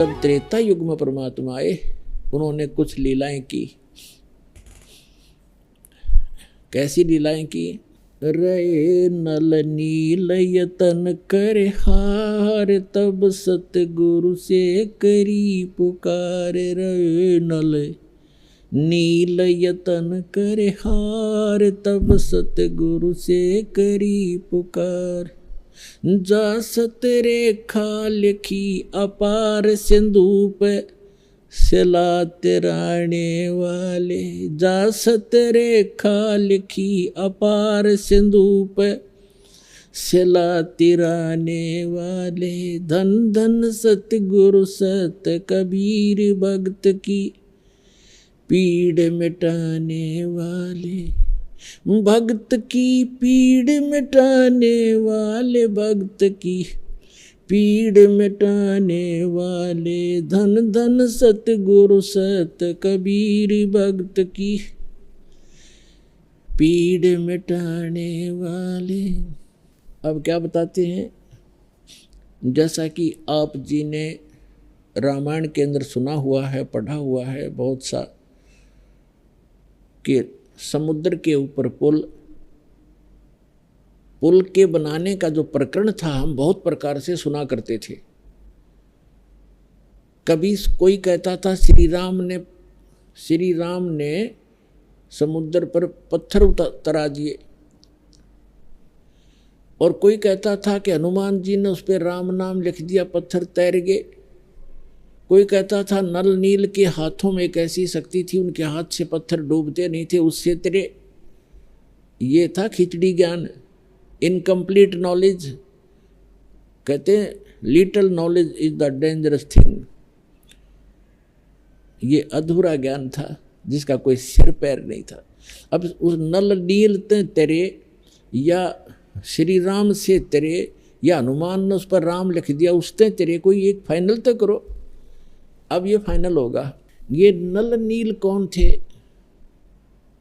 जब त्रेता युग में परमात्मा आए, उन्होंने कुछ लीलाएं की। कैसी लीलाएं की? रे नल नील यतन करे हार, तब सतगुरु से करी पुकार। रे नल नील यतन करे हार, तब सतगुरु से करी पुकार। जा सतरेखा लिखी अपार सिंधु पे, सिला तिराने वाले। जा सतरेखा लिखी अपार सिंधु पे, सिला तिराने वाले। धन धन सतगुरु सत कबीर, भक्त की पीड़ मिटाने वाले। भक्त की पीड़ मिटाने वाले, भक्त की पीड़ मिटाने वाले। धन धन सतगुरु सत कबीर, भक्त की पीड़ मिटाने वाले। अब क्या बताते हैं? जैसा कि आप जी ने रामायण के अंदर सुना हुआ है, पढ़ा हुआ है बहुत सा, कि समुद्र के ऊपर पुल के बनाने का जो प्रकरण था, हम बहुत प्रकार से सुना करते थे। कभी कोई कहता था श्री राम ने समुद्र पर पत्थर उतरा दिए, और कोई कहता था कि हनुमान जी ने उस पर राम नाम लिख दिया, पत्थर तैर गए। कोई कहता था नल नील के हाथों में एक ऐसी शक्ति थी, उनके हाथ से पत्थर डूबते नहीं थे, उससे तेरे। ये था खिचड़ी ज्ञान, इनकम्प्लीट नॉलेज। कहते हैं little knowledge is the dangerous thing. ये अधूरा ज्ञान था जिसका कोई सिर पैर नहीं था। अब उस नल नील तेरे, या श्री राम से तेरे, या हनुमान ने उस पर राम लिख दिया उससे तेरे, कोई एक फाइनल तो करो। अब ये फाइनल होगा। ये नल नील कौन थे?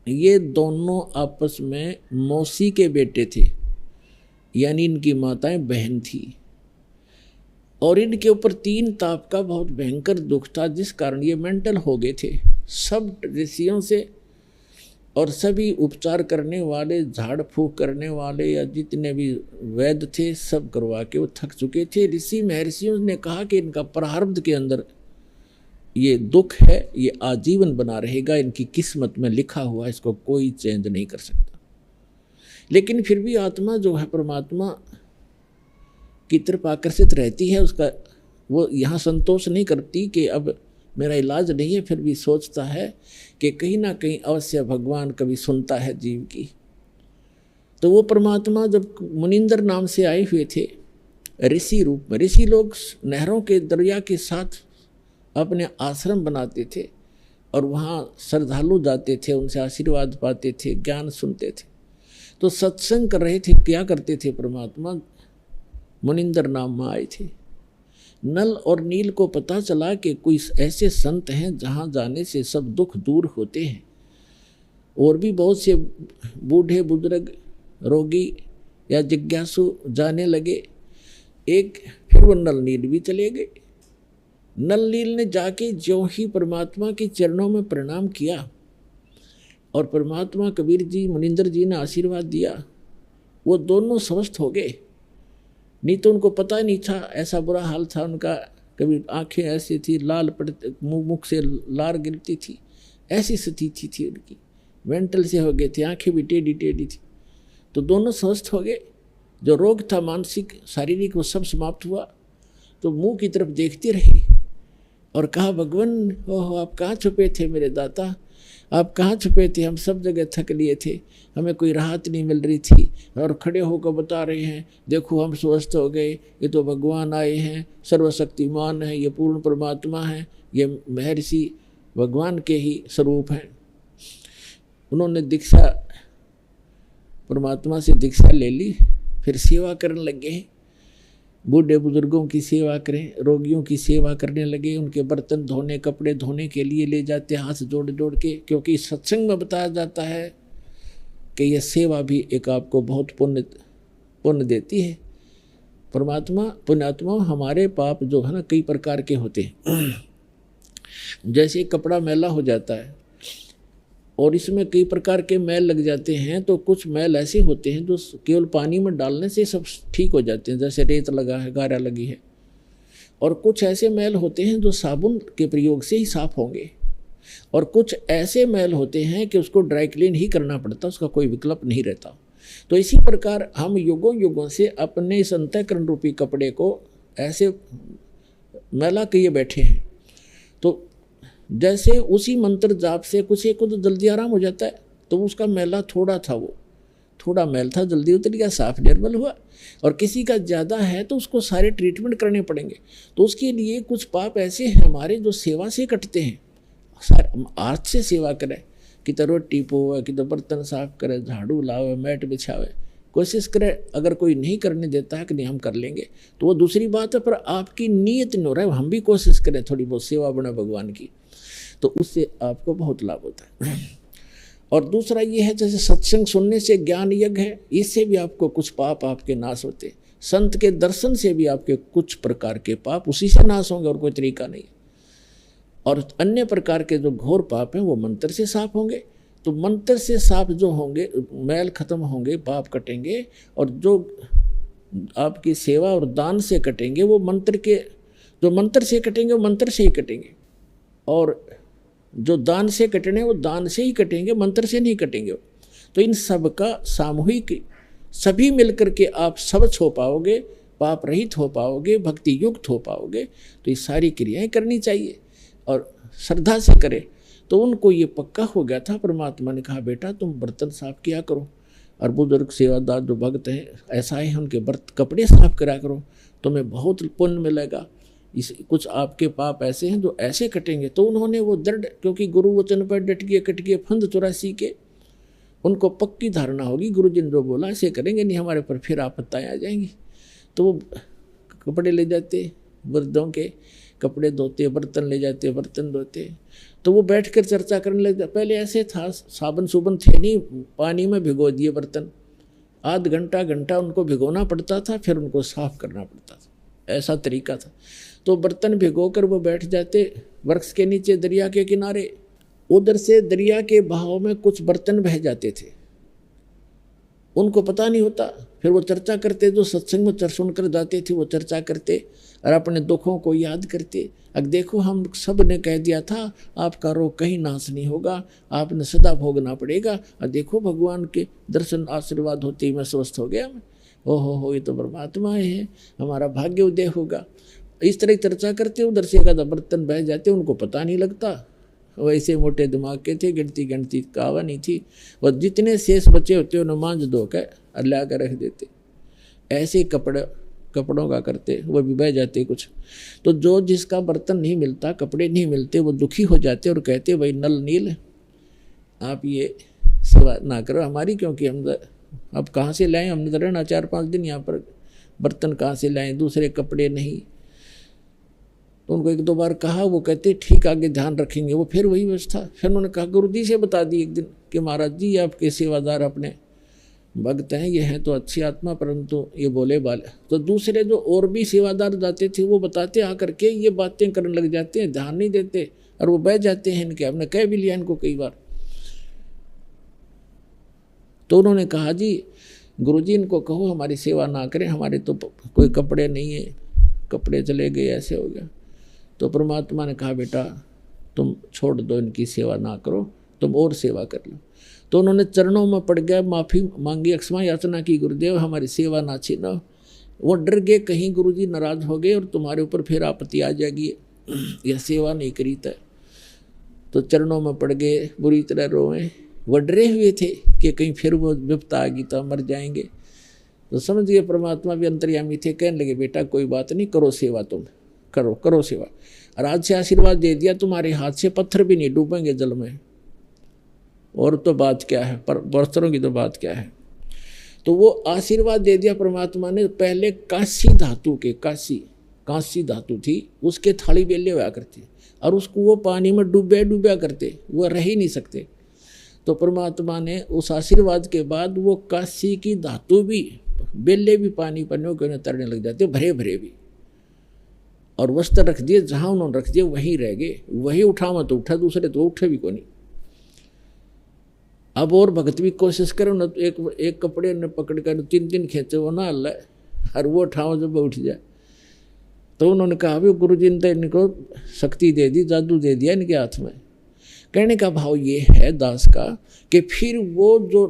ये दोनों आपस में मौसी के बेटे थे, यानी इनकी माताएं बहन थी, और इनके ऊपर तीन ताप का बहुत भयंकर दुख था, जिस कारण ये मेंटल हो गए थे। सब ऋषियों से और सभी उपचार करने वाले, झाड़ फूक करने वाले, या जितने भी वैद्य थे, सब करवा के वो थक चुके थे। ऋषि महर्षियों ने कहा कि इनका प्रारब्ध के अंदर ये दुख है, ये आजीवन बना रहेगा, इनकी किस्मत में लिखा हुआ है, इसको कोई चेंज नहीं कर सकता। लेकिन फिर भी आत्मा जो है परमात्मा की तरफ आकर्षित रहती है, उसका वो यहाँ संतोष नहीं करती कि अब मेरा इलाज नहीं है, फिर भी सोचता है कि कहीं ना कहीं अवश्य भगवान कभी सुनता है जीव की। तो वो परमात्मा जब मुनिंदर नाम से आए हुए थे ऋषि रूप में, ऋषि लोग नहरों के दरिया के साथ अपने आश्रम बनाते थे, और वहाँ श्रद्धालु जाते थे, उनसे आशीर्वाद पाते थे, ज्ञान सुनते थे। तो सत्संग कर रहे थे, क्या करते थे? परमात्मा मुनिंदर नाम में आए थे। नल और नील को पता चला कि कोई ऐसे संत हैं जहाँ जाने से सब दुख दूर होते हैं, और भी बहुत से बूढ़े बुजुर्ग, रोगी या जिज्ञासु जाने लगे। फिर वो नल नील भी चले गए। नल नील ने जाके ज्यों ही परमात्मा के चरणों में प्रणाम किया, और परमात्मा कबीर जी, मुनिंदर जी ने आशीर्वाद दिया, वो दोनों स्वस्थ हो गए। नहीं तो उनको पता नहीं था, ऐसा बुरा हाल था उनका। कभी आंखें ऐसी थी, लाल पड़ते, मुख से लार गिरती थी, ऐसी स्थिति थी उनकी। मेंटल से हो गए थे, आंखें भी टेढ़ी टेढ़ी थी। तो दोनों स्वस्थ हो गए। जो रोग था मानसिक शारीरिक, वो सब समाप्त हुआ। तो मुंह की तरफ देखते रहे और कहा, भगवान ओहो, आप कहाँ छुपे थे मेरे दाता, आप कहाँ छुपे थे? हम सब जगह थक लिए थे, हमें कोई राहत नहीं मिल रही थी, और खड़े होकर बता रहे हैं, देखो हम स्वस्थ हो गए, ये तो भगवान आए हैं, सर्वशक्तिमान है, ये पूर्ण परमात्मा है, ये महर्षि भगवान के ही स्वरूप हैं। उन्होंने दीक्षा, परमात्मा से दीक्षा ले ली, फिर सेवा करने लगे। बूढ़े बुजुर्गों की सेवा करें, रोगियों की सेवा करने लगे। उनके बर्तन धोने, कपड़े धोने के लिए ले जाते हाथ जोड़ जोड़ के, क्योंकि सत्संग में बताया जाता है कि यह सेवा भी एक आपको बहुत पुण्य देती है। परमात्मा पुण्यात्मा हमारे पाप जो है ना कई प्रकार के होते हैं। जैसे कपड़ा मैला हो जाता है और इसमें कई प्रकार के मैल लग जाते हैं, तो कुछ मैल ऐसे होते हैं जो केवल पानी में डालने से सब ठीक हो जाते हैं, जैसे रेत लगा है, गारा लगी है। और कुछ ऐसे मैल होते हैं जो साबुन के प्रयोग से ही साफ होंगे, और कुछ ऐसे मैल होते हैं कि उसको ड्राई क्लीन ही करना पड़ता, उसका कोई विकल्प नहीं रहता। तो इसी प्रकार हम युगों युगों से अपने इस अंतःकरण रूपी कपड़े को ऐसे मैला किए बैठे हैं। तो जैसे उसी मंत्र जाप से कुछ एक को तो जल्दी आराम हो जाता है, तो उसका मैला थोड़ा था, वो थोड़ा मैल था, जल्दी उतर गया, साफ निर्मल हुआ। और किसी का ज़्यादा है तो उसको सारे ट्रीटमेंट करने पड़ेंगे। तो उसके लिए कुछ पाप ऐसे हैं हमारे जो सेवा से कटते हैं। आर्थ से सेवा करें, कि तो रोटी पोवे, कि तो बर्तन साफ करे, झाड़ू लावे, मैट बिछावे, कोशिश करे। अगर कोई नहीं करने देता है कि नहीं हम कर लेंगे तो वो दूसरी बात है, पर आपकी नीयत नहीं हो रहा है, हम भी कोशिश करें थोड़ी बहुत सेवा बने भगवान की, तो उससे आपको बहुत लाभ होता है। और दूसरा ये है, जैसे सत्संग सुनने से ज्ञान यज्ञ है, इससे भी आपको कुछ पाप आपके नाश होते। संत के दर्शन से भी आपके कुछ प्रकार के पाप उसी से नाश होंगे, और कोई तरीका नहीं। और अन्य प्रकार के जो घोर पाप हैं वो मंत्र से साफ होंगे। तो मंत्र से साफ जो होंगे, मैल खत्म होंगे, पाप कटेंगे। और जो आपकी सेवा और दान से कटेंगे, वो मंत्र के, जो मंत्र से कटेंगे वो मंत्र से ही कटेंगे, और जो दान से कटने वो दान से ही कटेंगे, मंत्र से नहीं कटेंगे। तो इन सब का सामूहिक सभी मिलकर के आप सबच हो पाओगे, पाप रहित हो पाओगे, भक्ति युक्त हो पाओगे। तो ये सारी क्रियाएं करनी चाहिए और श्रद्धा से करें। तो उनको ये पक्का हो गया था। परमात्मा ने कहा बेटा तुम बर्तन साफ किया करो, और बुजुर्ग सेवादार जो भक्त हैं ऐसा है, उनके कपड़े साफ करा करो, तुम्हें बहुत पुण्य मिलेगा। इस कुछ आपके पाप ऐसे हैं जो ऐसे कटेंगे। तो उन्होंने वो दृढ़, क्योंकि गुरु वचन पर डट गए, कट गए फंद 84 के, उनको पक्की धारणा होगी गुरु जी ने जो बोला ऐसे करेंगे, नहीं हमारे पर फिर आपत्तियाँ आ जाएंगी। तो वो कपड़े ले जाते, वृद्धों के कपड़े धोते, बर्तन ले जाते, बर्तन धोते। तो वो बैठकर चर्चा करने लगे। पहले ऐसे था, साबुन सुबन थे नहीं, पानी में भिगो दिए बर्तन, आध घंटा घंटा उनको भिगोना पड़ता था, फिर उनको साफ करना पड़ता था, ऐसा तरीका था। तो बर्तन भिगोकर वो बैठ जाते वृक्ष के नीचे, दरिया के किनारे। उधर से दरिया के बहाव में कुछ बर्तन बह जाते थे, उनको पता नहीं होता। फिर वो चर्चा करते, जो सत्संग में सुनकर जाते थे वो चर्चा करते और अपने दुखों को याद करते। अब देखो हम सब ने कह दिया था आपका रोग कहीं नाश नहीं होगा, आपने सदा भोगना पड़ेगा, और देखो भगवान के दर्शन आशीर्वाद होते ही मैं स्वस्थ हो गया। ओहो ये तो परमात्मा है, हमारा भाग्य उदय होगा। इस तरह चर्चा करते, उधर से एक बर्तन बह जाते, उनको पता नहीं लगता। वैसे मोटे दिमाग के थे, गिनती कावा नहीं थी। वह जितने शेष बचे होते उन्हें मांझ धो कर ला कर रख देते। ऐसे कपड़ों का करते, वो भी बह जाते कुछ। तो जो जिसका बर्तन नहीं मिलता, कपड़े नहीं मिलते, वो दुखी हो जाते और कहते भाई नल नील आप ये सेवा ना करो हमारी, क्योंकि हम अब कहाँ से लाएं, हमने तो रहना 4-5 दिन यहाँ पर, बर्तन कहाँ से लाएं, दूसरे कपड़े नहीं। तो उनको 1-2 बार कहा, वो कहते ठीक आगे ध्यान रखेंगे। वो फिर वही व्यवस्था। फिर उन्होंने कहा गुरु जी से बता दी एक दिन कि महाराज जी आपके सेवादार अपने भक्त हैं, ये हैं तो अच्छी आत्मा, परंतु ये बोले बाले। तो दूसरे जो और भी सेवादार जाते थे वो बताते आकर के, ये बातें करने लग जाते हैं, ध्यान नहीं देते और वो बह जाते हैं इनके। हमने कह भी लिया इनको कई बार। तो उन्होंने कहा जी गुरुजी इनको कहो हमारी सेवा ना करें, हमारे तो कोई कपड़े नहीं है, कपड़े चले गए, ऐसे हो गया। तो परमात्मा ने कहा बेटा तुम छोड़ दो, इनकी सेवा ना करो, तुम और सेवा कर लो। तो उन्होंने चरणों में पड़ गया, माफ़ी मांगी, क्षमा याचना की, गुरुदेव हमारी सेवा ना छीनो। वो डर गए कहीं गुरुजी नाराज हो गए और तुम्हारे ऊपर फिर आपत्ति आ जाएगी, यह सेवा नहीं करी था। तो चरणों में पड़ गए, बुरी तरह रोए, वो डरे हुए थे कि कहीं फिर वो विपता आ गई तो मर जाएंगे। तो समझ गए परमात्मा भी अंतर्यामी थे, कहने लगे बेटा कोई बात नहीं, करो सेवा, तुम करो सेवा। और आज से आशीर्वाद दे दिया, तुम्हारे हाथ से पत्थर भी नहीं डूबेंगे जल में। और तो बात क्या है, पर बर्तनों की तो बात क्या है। तो वो आशीर्वाद दे दिया परमात्मा ने। पहले कांसी धातु के, कांसी धातु थी, उसके थाली बेले हुआ करती, और उसको वो पानी में डूबा करते, वो रह ही नहीं सकते। तो परमात्मा ने उस आशीर्वाद के बाद वो कांसी की धातु भी बेले भी पानी पन्नों के उन्हें तैरने लग जाते, भरे भरे भी। और वस्त्र रख दिए, जहाँ उन्होंने रख दिए वहीं रह गए, वही उठावा तो उठा, दूसरे तो उठे भी को नहीं। अब और भगत भी कोशिश करो ना, तो एक कपड़े ने पकड़ कर 3 खींचे वो ना हल्ला, और वो उठाओ जब उठ जाए। तो उन्होंने कहा भी गुरु जी ने इनको शक्ति दे दी, जादू दे दिया इनके हाथ में। कहने का भाव ये है दास का कि फिर वो जो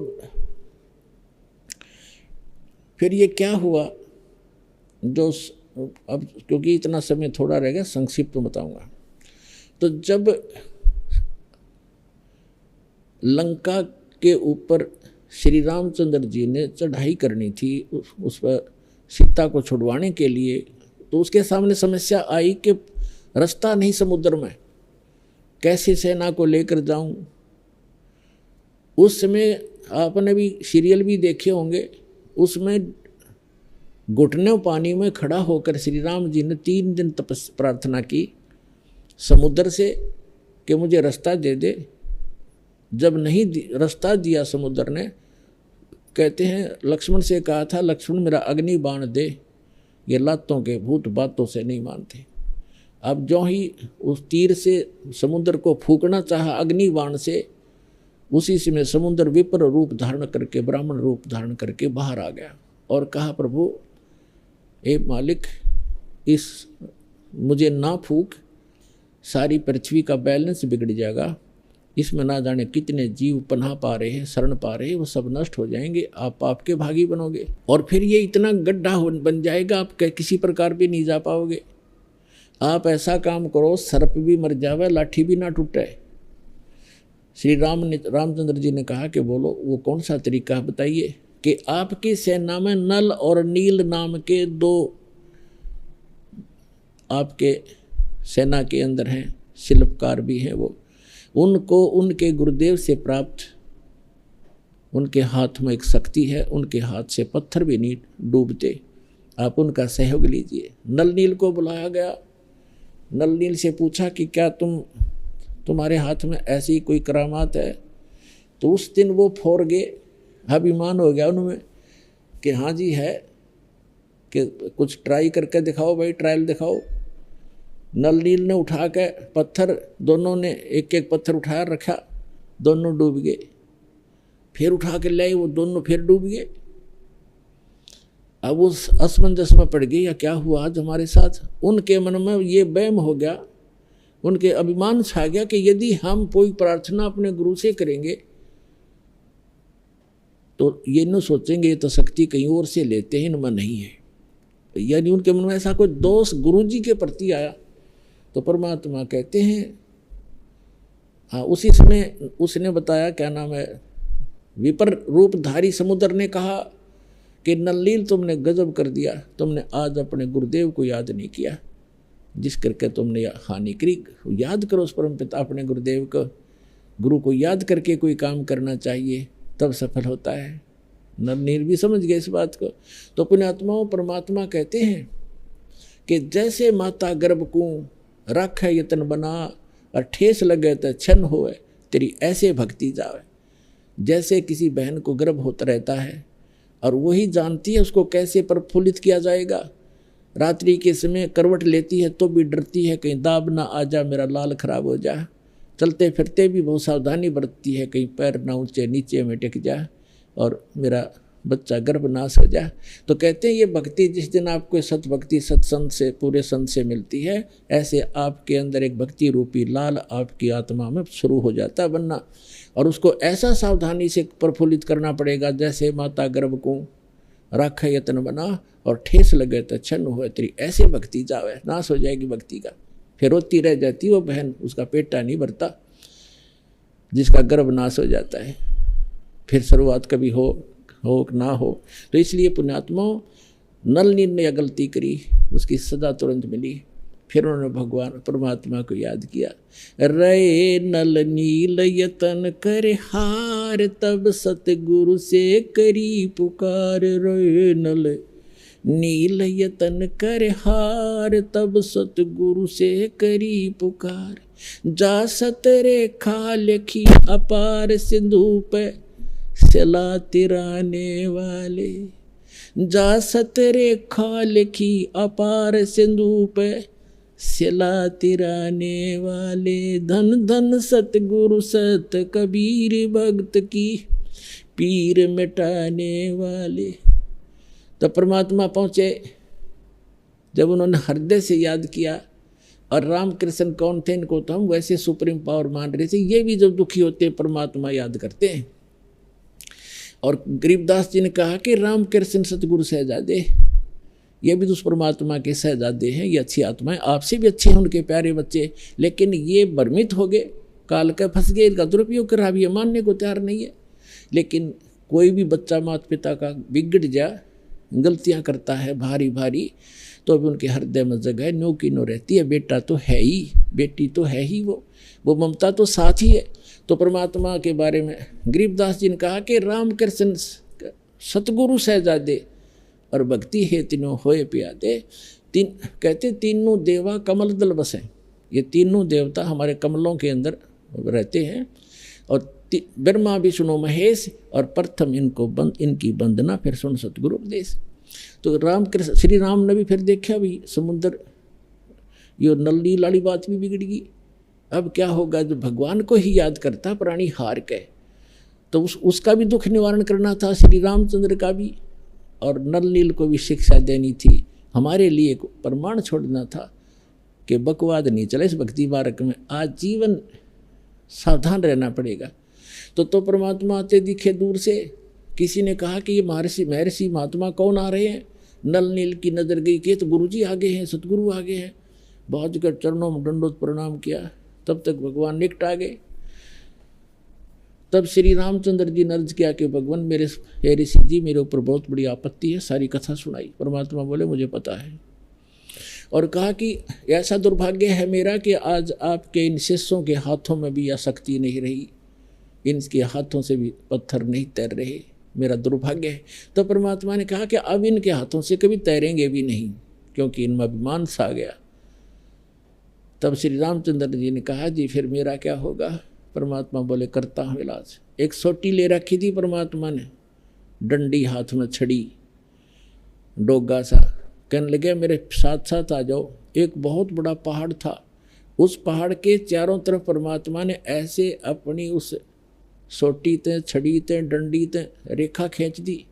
फिर ये क्या हुआ, जो अब क्योंकि इतना समय थोड़ा रह गया, संक्षिप्त तो बताऊंगा। तो जब लंका के ऊपर श्री रामचंद्र जी ने चढ़ाई करनी थी उस पर सीता को छुड़वाने के लिए, तो उसके सामने समस्या आई कि रास्ता नहीं समुद्र में, कैसे सेना को लेकर जाऊं। उस समय आपने भी सीरियल भी देखे होंगे, उसमें घुटनों पानी में खड़ा होकर श्री राम जी ने 3 दिन प्रार्थना की समुद्र से कि मुझे रास्ता दे दे। जब नहीं रास्ता दिया समुद्र ने, कहते हैं लक्ष्मण से कहा था, लक्ष्मण मेरा अग्नि बाण दे, ये लातों के भूत बातों से नहीं मानते। अब जो ही उस तीर से समुद्र को फूकना चाहा अग्नि बाण से, उसी समय समुद्र विपर रूप धारण करके, ब्राह्मण रूप धारण करके बाहर आ गया और कहा प्रभु ए मालिक, इस मुझे ना फूक, सारी पृथ्वी का बैलेंस बिगड़ जाएगा, इसमें ना जाने कितने जीव पनाह पा रहे हैं, शरण पा रहे हैं, वो सब नष्ट हो जाएंगे, आप आपके भागी बनोगे और फिर ये इतना गड्ढा बन जाएगा, आप किसी प्रकार भी नहीं जा पाओगे। आप ऐसा काम करो, सर्प भी मर जावे, लाठी भी ना टूटे। श्री रामचंद्र जी ने कहा कि बोलो वो कौन सा तरीका बताइए। कि आपकी सेना में नल और नील नाम के 2 आपके सेना के अंदर हैं, शिल्पकार भी हैं वो, उनको उनके गुरुदेव से प्राप्त, उनके हाथ में एक शक्ति है, उनके हाथ से पत्थर भी नहीं डूबते, आप उनका सहयोग लीजिए। नल नील को बुलाया गया, नल नील से पूछा कि क्या तुम्हारे हाथ में ऐसी कोई करामात है। तो उस दिन वो फोड़ गए, अभिमान हो गया उनमें कि हाँ जी है, कि कुछ ट्राई करके दिखाओ भाई, ट्रायल दिखाओ। नल नील ने उठा के पत्थर, दोनों ने एक एक पत्थर उठाया रखा, दोनों डूब गए। फिर उठा के लाए, वो दोनों फिर डूब गए। अब उस असमंजस में पड़ गई, या क्या हुआ आज हमारे साथ। उनके मन में ये वहम हो गया, उनके अभिमान छा गया कि यदि हम कोई प्रार्थना अपने गुरु से करेंगे तो ये न सोचेंगे ये तो शक्ति कहीं और से लेते हैं, इनमें नहीं है। यानी उनके मन में ऐसा कोई दोष गुरु जी के प्रति आया। तो परमात्मा कहते हैं, हाँ उसी समय उसने बताया, क्या नाम है, विपर रूपधारी समुद्र ने कहा कि नलनील तुमने गजब कर दिया, तुमने आज अपने गुरुदेव को याद नहीं किया, जिस करके तुमने हानि करी। याद करो उस परम पिता अपने गुरुदेव को, गुरु को याद करके कोई काम करना चाहिए, तब सफल होता है। नलनील भी समझ गए इस बात को। तो पुण्यात्माओं, परमात्मा कहते हैं कि जैसे माता गर्भ को रख है यतन बना, और ठेस लगे तो छन होए, तेरी ऐसे भक्ति जावे। जैसे किसी बहन को गर्भ होता रहता है और वही जानती है उसको कैसे प्रफुल्लित किया जाएगा। रात्रि के समय करवट लेती है तो भी डरती है कहीं दाब ना आ जा, मेरा लाल खराब हो जा। चलते फिरते भी बहुत सावधानी बरतती है, कहीं पैर ना ऊंचे नीचे में टिक जा और मेरा बच्चा गर्भनाश हो जाए। तो कहते हैं ये भक्ति जिस दिन आपको सत भक्ति सत्संग से, पूरे संत से मिलती है, ऐसे आपके अंदर एक भक्ति रूपी लाल आपकी आत्मा में शुरू हो जाता है बनना। और उसको ऐसा सावधानी से प्रफुल्लित करना पड़ेगा जैसे माता गर्भ को राख यत्न बना और ठेस लगे तो छन्न हो, तेरी ऐसे भक्ति जावे, नाश हो जाएगी भक्ति का। फिर रोती रह जाती वो बहन, उसका पेटा नहीं भरता, जिसका गर्भ नाश हो जाता है। फिर शुरुआत कभी हो ना हो। तो इसलिए पुण्यात्माओं, नलनील ने यह गलती करी, उसकी सजा तुरंत मिली। फिर उन्होंने भगवान परमात्मा को याद किया। रे नल नील यतन कर हार, तब सतगुरु से करी पुकार। रे नल नील यतन कर हार, तब सतगुरु से करी पुकार। जा सतरेखा लिखी अपार सिंधु पे, सला तिराने वाले। जा सतरे खाल की अपार सिंधु पे सिला तिराने वाले, धन धन सतगुरु सत कबीर भक्त की पीर मिटाने वाले। तो परमात्मा पहुँचे जब उन्होंने हृदय से याद किया। और रामकृष्ण कौन थे, इनको तो हम वैसे सुप्रीम पावर मान रहे थे, ये भी जब दुखी होते हैं परमात्मा याद करते हैं। और गरीबदास जी ने कहा कि रामकृष्ण सतगुरु सहजादे, ये भी तो उस परमात्मा के सहजादे हैं, ये अच्छी आत्माएं, आपसे भी अच्छे हैं उनके प्यारे बच्चे, लेकिन ये भ्रमित हो गए, काल का फंस गए, इनका दुरुपयोग कर रहा, ये मानने को तैयार नहीं है। लेकिन कोई भी बच्चा माता पिता का बिगड़ जा, गलतियां करता है भारी भारी, तो भी उनके हृदय में जगह नो की नो रहती है। बेटा तो है ही, बेटी तो है ही, वो ममता तो साथ ही है। तो परमात्मा के बारे में गरीबदास जी ने कहा कि रामकृष्ण सतगुरु सहजादे और भक्ति है तीनों होए प्यादे। कहते तीनों देवा कमल दल बसे, ये तीनों देवता हमारे कमलों के अंदर रहते हैं। और ब्रह्मा विष्णु महेश, और प्रथम इनकी वंदना, फिर सुन सतगुरु उपदेश। तो रामकृष्ण श्री राम ने भी फिर देखा भी समुद्र, ये नल्ली लाड़ी बात भी बिगड़ गई। अब क्या होगा, जो भगवान को ही याद करता प्राणी हार के, तो उसका भी दुख निवारण करना था श्री रामचंद्र का भी, और नल नील को भी शिक्षा देनी थी। हमारे लिए प्रमाण छोड़ना था कि बकवाद नहीं चला इस भक्ति मार्ग में, आज जीवन सावधान रहना पड़ेगा। तो परमात्मा आते दिखे दूर से। किसी ने कहा कि ये महर्षि महात्मा कौन आ रहे हैं, नल नील की नजर गई कि तो गुरुजी आगे हैं, सतगुरु आगे हैं। बहुत जगह चरणों में दंडोत प्रणाम किया, तब तक भगवान निकट आ गए। तब श्री रामचंद्र जी ने अर्ज किया कि भगवान मेरे हे ऋषि जी, मेरे ऊपर बहुत बड़ी आपत्ति है। सारी कथा सुनाई। परमात्मा बोले मुझे पता है, और कहा कि ऐसा दुर्भाग्य है मेरा कि आज आपके इन शिष्यों के हाथों में भी यह शक्ति नहीं रही, इनके हाथों से भी पत्थर नहीं तैर रहे, मेरा दुर्भाग्य है। तो परमात्मा ने कहा कि अब इनके हाथों से कभी तैरेंगे भी नहीं, क्योंकि इनमें अभिमान सा गया। तब श्री रामचंद्र जी ने कहा जी फिर मेरा क्या होगा। परमात्मा बोले करता हूँ इलाज। एक सोटी ले रखी थी परमात्मा ने, डंडी हाथ में छड़ी, डोगा सा, कहने लगे मेरे साथ साथ आ जाओ। एक बहुत बड़ा पहाड़ था, उस पहाड़ के चारों तरफ परमात्मा ने ऐसे अपनी उस सोटी ते, छड़ी ते, डंडी ते रेखा खींच दी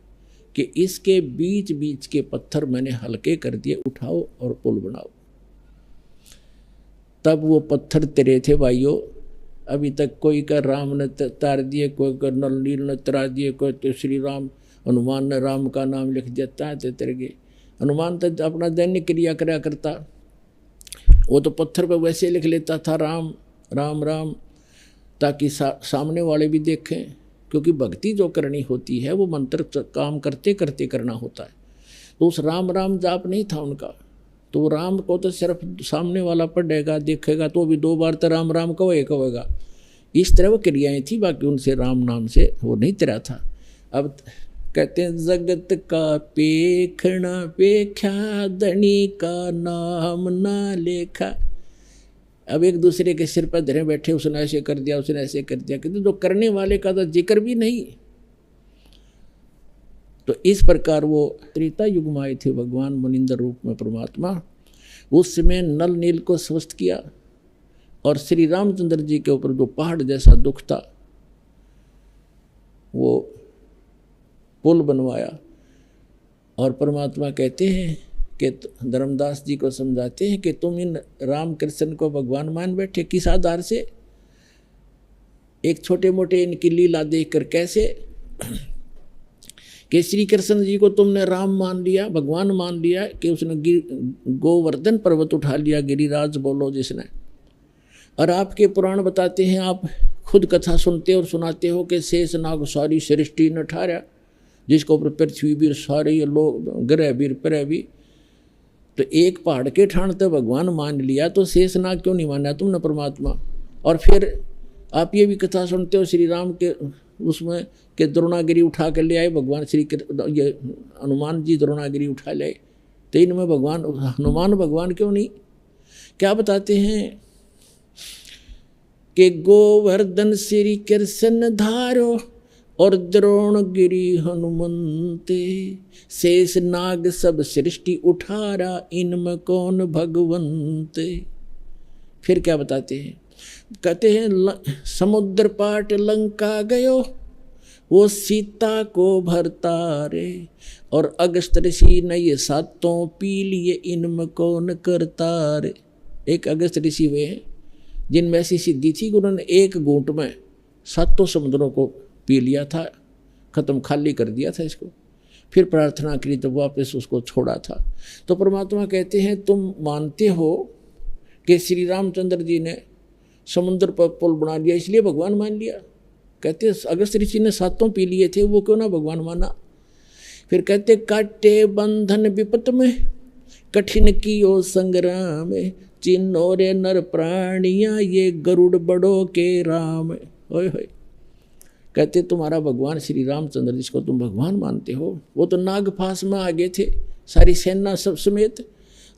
कि इसके बीच बीच के पत्थर मैंने हल्के कर दिए, उठाओ और पुल बनाओ। तब वो पत्थर तेरे थे भाइयों। अभी तक कोई का राम ने तार दिए, कोई का नल नील ने तरा दिए, कोई तो श्री राम हनुमान ने राम का नाम लिख देता है तेरे गए। हनुमान तो अपना दैनिक क्रिया करा करता, वो तो पत्थर पे वैसे लिख लेता था राम राम राम, ताकि सामने वाले भी देखें। क्योंकि भक्ति जो करनी होती है वो मंत्र काम करते करते करना होता है। तो उस राम राम जाप नहीं था उनका, तो राम को तो सिर्फ सामने वाला पढ़ेगा देखेगा तो भी 2 बार तो राम राम कहेगा। इस तरह वो क्रियाएं थी, बाकी उनसे राम नाम से वो नहीं तरह था। अब कहते हैं जगत का पेखना पेख्या, धनी का नाम ना लेखा। अब एक दूसरे के सिर पर धरे बैठे, उसने ऐसे कर दिया, उसने ऐसे कर दिया, किंतु जो करने वाले का तो जिक्र भी नहीं। तो इस प्रकार वो त्रेता युग में आए थे भगवान मुनिंदर रूप में परमात्मा। उस समय नल नील को स्वस्थ किया और श्री रामचंद्र जी के ऊपर जो पहाड़ जैसा दुख था वो पुल बनवाया। और परमात्मा कहते हैं कि धर्मदास जी को समझाते हैं कि तुम इन राम कृष्ण को भगवान मान बैठे, किस आधार से? एक छोटे मोटे इनकी लीला देखकर कैसे कि श्री कृष्ण जी को तुमने राम मान लिया, भगवान मान लिया कि उसने गोवर्धन पर्वत उठा लिया, गिरिराज बोलो जिसने। और आपके पुराण बताते हैं, आप खुद कथा सुनते और सुनाते हो कि शेष नाग सारी सृष्टि न ठारा, जिसको ऊपर पृथ्वी भी सारे लोग ग्रह भी प्रह भी। तो एक पहाड़ के ठाण तो भगवान मान लिया, तो शेष नाग क्यों नहीं माना तुमने परमात्मा? और फिर आप ये भी कथा सुनते हो श्री राम के उसमें कि द्रोणागिरी उठा कर ले आए भगवान, ये हनुमान जी द्रोणागिरी उठा ले, तो इनमें भगवान हनुमान भगवान क्यों नहीं? क्या बताते हैं कि गोवर्धन श्री कृष्ण धारो, और द्रोणगिरि हनुमंते, शेष नाग सब सृष्टि उठारा, इनमें कौन भगवंते। फिर क्या बताते हैं, कहते हैं समुद्र पाट लंका गयो, वो सीता को भरता रे, और अगस्त ऋषि ने ये सातों पी लिए, इनमें कौन करता रे। एक अगस्त ऋषि वे हैं जिनमें ऐसी सिद्धि थी कि उन्होंने एक घूंट में सातों समुद्रों को पी लिया था, खत्म खाली कर दिया था इसको, फिर प्रार्थना करी तो वापस उसको छोड़ा था। तो परमात्मा कहते हैं तुम मानते हो कि श्री रामचंद्र जी ने समुद्र पर पुल बना लिया इसलिए भगवान मान लिया। कहते अगस्त ऋषि ने सातों पी लिए थे, वो क्यों ना भगवान माना। फिर कहते काटे बंधन विपत में, कठिन कियो संग्राम, चिन्हो रे नर प्राणिया, ये गरुड़ बड़ो के राम। ओए होए, कहते तुम्हारा भगवान श्री रामचंद्र जिसको तुम भगवान मानते हो, वो तो नागफास में आ गए थे सारी सेना सब समेत,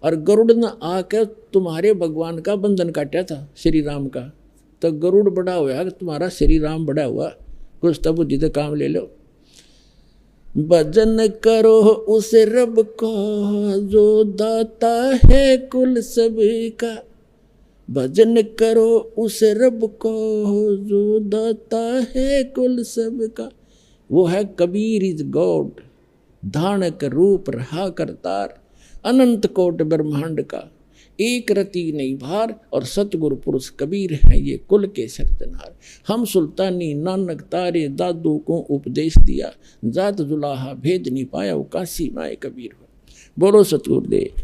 और गरुड़ ने आकर तुम्हारे भगवान का बंधन काटा था श्री राम का। तो गरुड़ बड़ा हुआ, तुम्हारा श्री राम बड़ा हुआ, कुछ तब बुद्धि तो काम ले लो। भजन करो उस रब को जो दाता है कुल सबका, भजन करो उस रब को जो दाता है कुल सबका। वो है कबीर इज गॉड, धानक रूप रहा करतार, अनंत कोट ब्रह्मांड का, एक रति नहीं भार, और सतगुरु पुरुष कबीर है ये कुल के सरदनार। हम सुल्तानी नानक तारे दादू को उपदेश दिया, जात जुलाहा भेद नहीं पाया, वो काशी माए कबीर हो। बोलो सतगुरुदेव।